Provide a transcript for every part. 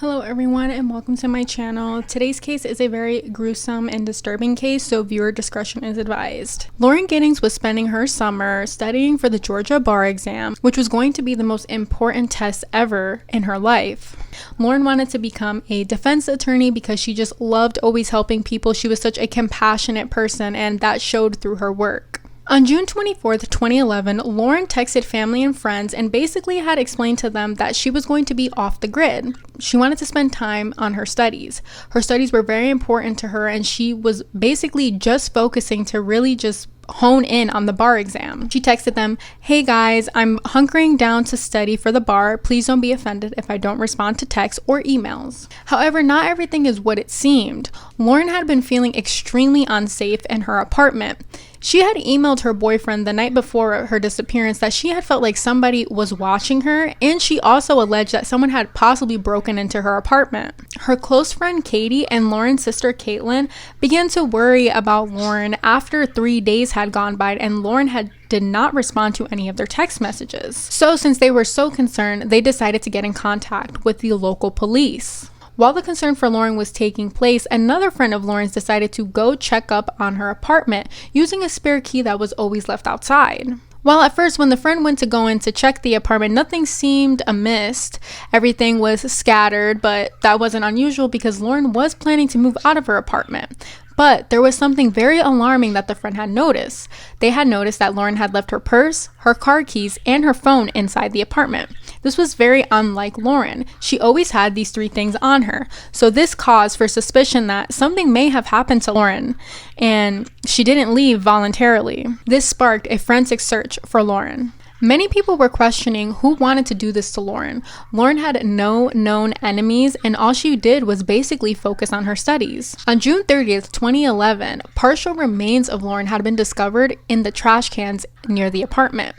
Hello everyone and welcome to my channel. Today's case is a very gruesome and disturbing case, so viewer discretion is advised. Lauren Giddings was spending her summer studying for the Georgia bar exam, which was going to be the most important test ever in her life. Lauren wanted to become a defense attorney because she just loved always helping people. She was such a compassionate person and that showed through her work. On June 24th, 2011, Lauren texted family and friends and basically had explained to them that she was going to be off the grid. She wanted to spend time on her studies. Her studies were very important to her and she was basically just focusing to really just hone in on the bar exam. She texted them, "Hey guys, I'm hunkering down to study for the bar. Please don't be offended if I don't respond to texts or emails." However, not everything is what it seemed. Lauren had been feeling extremely unsafe in her apartment. She had emailed her boyfriend the night before her disappearance that she had felt like somebody was watching her, and she also alleged that someone had possibly broken into her apartment. Her close friend Katie and Lauren's sister Caitlin began to worry about Lauren after 3 days had gone by and Lauren did not respond to any of their text messages. So since they were so concerned, they decided to get in contact with the local police. While the concern for Lauren was taking place, another friend of Lauren's decided to go check up on her apartment using a spare key that was always left outside. While at first, when the friend went to go in to check the apartment, nothing seemed amiss. Everything was scattered, but that wasn't unusual because Lauren was planning to move out of her apartment. But there was something very alarming that the friend had noticed. They had noticed that Lauren had left her purse, her car keys, and her phone inside the apartment. This was very unlike Lauren. She always had these three things on her. So this caused for suspicion that something may have happened to Lauren, and she didn't leave voluntarily. This sparked a forensic search for Lauren. Many people were questioning who wanted to do this to Lauren. Lauren had no known enemies and all she did was basically focus on her studies. On June 30th, 2011, partial remains of Lauren had been discovered in the trash cans near the apartment.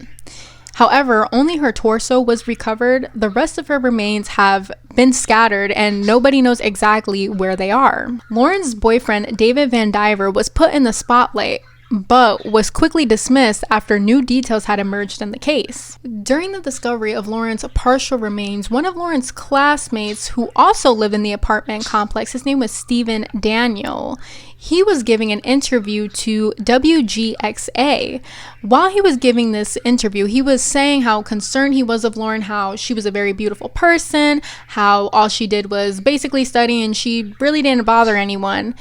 However, only her torso was recovered. The rest of her remains have been scattered and nobody knows exactly where they are. Lauren's boyfriend, David Van Diver, was put in the spotlight but was quickly dismissed after new details had emerged in the case. During the discovery of Lauren's partial remains, one of Lauren's classmates who also lived in the apartment complex, his name was Stephen Daniel, he was giving an interview to WGXA. While he was giving this interview, he was saying how concerned he was of Lauren, how she was a very beautiful person, how all she did was basically study and she really didn't bother anyone.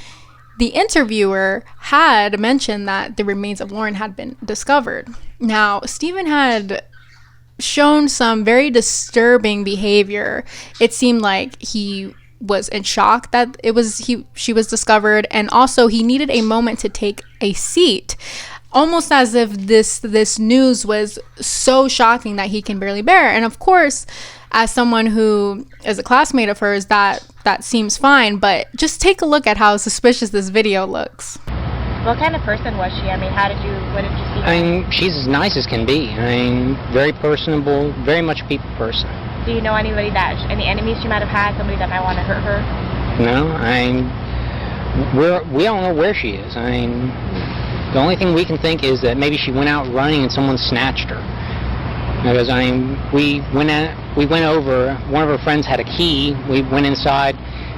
The interviewer had mentioned that the remains of Lauren had been discovered. Now, Stephen had shown some very disturbing behavior. It seemed like he was in shock that she was discovered, and also he needed a moment to take a seat, almost as if this news was so shocking that he can barely bear. And of course, as someone who is a classmate of hers, that seems fine, but just take a look at how suspicious this video looks. What kind of person was she? I mean, what did you see? I mean, she's as nice as can be. I mean, very personable, very much a people person. Do you know any enemies she might have had, somebody that might want to hurt her? No, we don't know where she is. I mean, the only thing we can think is that maybe she went out running and someone snatched her. Because we went over, one of her friends had a key, we went inside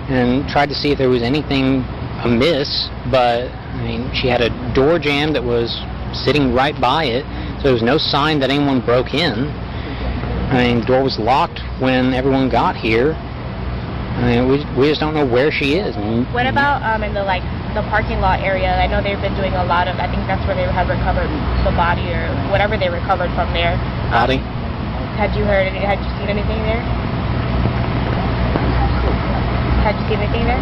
and tried to see if there was anything amiss, but I mean, she had a door jamb that was sitting right by it, so there was no sign that anyone broke in. I mean, the door was locked when everyone got here. I mean, we just don't know where she is. What about in the parking lot area? I know they've been doing a lot of, I think that's where they have recovered the body or whatever they recovered from there. Body? Had you seen anything there? Had you seen anything there?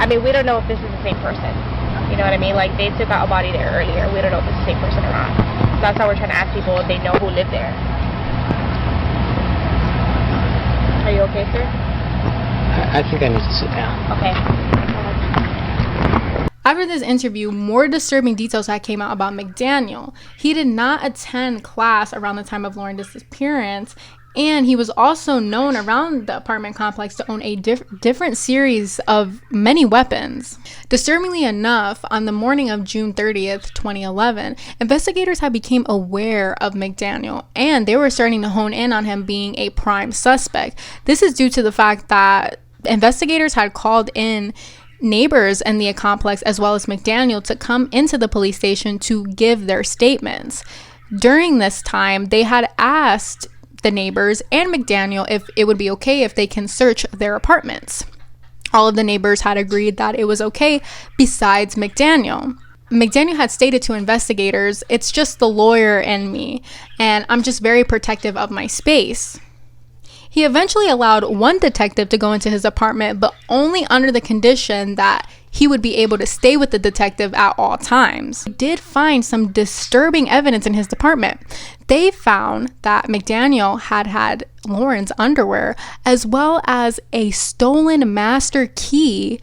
I mean, we don't know if this is the same person. You know what I mean? Like, they took out a body there earlier. We don't know if it's the same person or not. So that's how we're trying to ask people if they know who lived there. Are you okay, sir? I think I need to sit down. Okay. After this interview, more disturbing details had came out about McDaniel. He did not attend class around the time of Lauren's disappearance, And he was also known around the apartment complex to own a different series of many weapons. Disturbingly enough, on the morning of June 30th, 2011, investigators had become aware of McDaniel, and they were starting to hone in on him being a prime suspect. This is due to the fact that investigators had called in neighbors in the complex as well as McDaniel to come into the police station to give their statements. During this time, they had asked the neighbors and McDaniel if it would be okay if they can search their apartments. All of the neighbors had agreed that it was okay, besides McDaniel. McDaniel had stated to investigators, "It's just the lawyer and me, and I'm just very protective of my space." He eventually allowed one detective to go into his apartment, but only under the condition that he would be able to stay with the detective at all times. They did find some disturbing evidence in his apartment. They found that McDaniel had Lauren's underwear as well as a stolen master key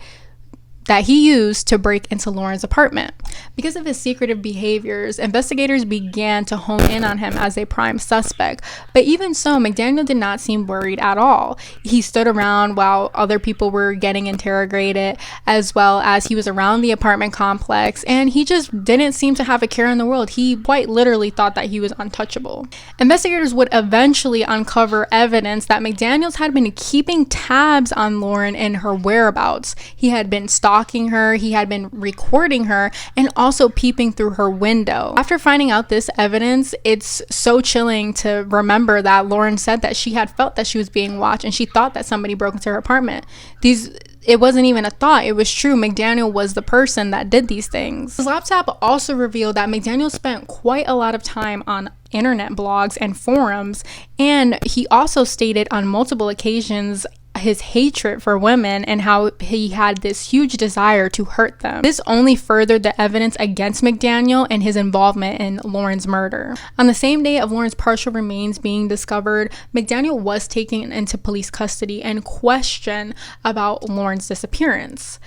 that he used to break into Lauren's apartment. Because of his secretive behaviors, investigators began to hone in on him as a prime suspect. But even so, McDaniel did not seem worried at all. He stood around while other people were getting interrogated, as well as he was around the apartment complex, and he just didn't seem to have a care in the world. He quite literally thought that he was untouchable. Investigators would eventually uncover evidence that McDaniels had been keeping tabs on Lauren and her whereabouts. He had been stalking her, he had been recording her, and also peeping through her window. After finding out this evidence, it's so chilling to remember that Lauren said that she had felt that she was being watched and she thought that somebody broke into her apartment. It wasn't even a thought, it was true. McDaniel was the person that did these things. His laptop also revealed that McDaniel spent quite a lot of time on internet blogs and forums, and he also stated on multiple occasions his hatred for women and how he had this huge desire to hurt them. This only furthered the evidence against McDaniel and his involvement in Lauren's murder. On the same day of Lauren's partial remains being discovered, McDaniel was taken into police custody and questioned about Lauren's disappearance.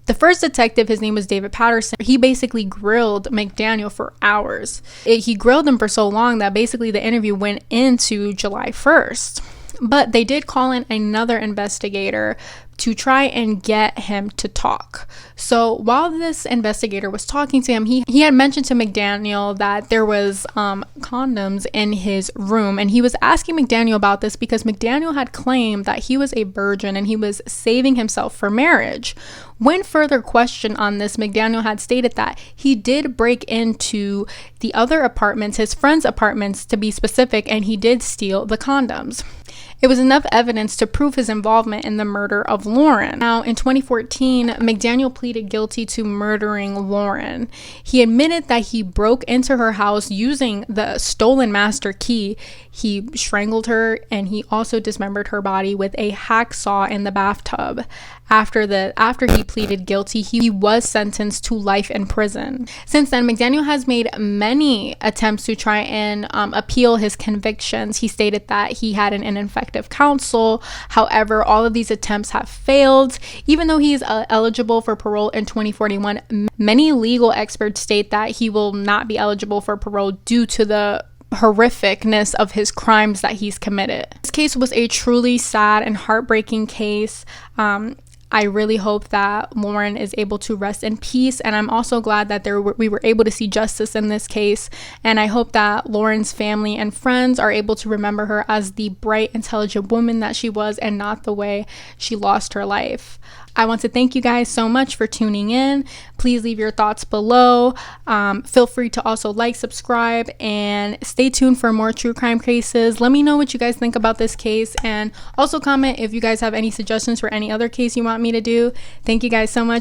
The first detective, his name was David Patterson, he basically grilled McDaniel for hours. He grilled him for so long that basically the interview went into July 1st. But they did call in another investigator to try and get him to talk. So while this investigator was talking to him, he had mentioned to McDaniel that there was condoms in his room, and he was asking McDaniel about this because McDaniel had claimed that he was a virgin and he was saving himself for marriage. When further questioned on this, McDaniel had stated that he did break into the other apartments, his friends' apartments to be specific, and he did steal the condoms. It was enough evidence to prove his involvement in the murder of Lauren. Now, in 2014, McDaniel pleaded guilty to murdering Lauren. He admitted that he broke into her house using the stolen master key. He strangled her, and he also dismembered her body with a hacksaw in the bathtub. After he pleaded guilty, he was sentenced to life in prison. Since then, McDaniel has made many attempts to try and appeal his convictions. He stated that he had an ineffective counsel. However, all of these attempts have failed. Even though he is eligible for parole in 2041, many legal experts state that he will not be eligible for parole due to the horrificness of his crimes that he's committed. This case was a truly sad and heartbreaking case. I really hope that Lauren is able to rest in peace, and I'm also glad that we were able to see justice in this case, and I hope that Lauren's family and friends are able to remember her as the bright, intelligent woman that she was and not the way she lost her life. I want to thank you guys so much for tuning in. Please leave your thoughts below. Feel free to also like, subscribe, and stay tuned for more true crime cases. Let me know what you guys think about this case, and also comment if you guys have any suggestions for any other case you want me to do. Thank you guys so much.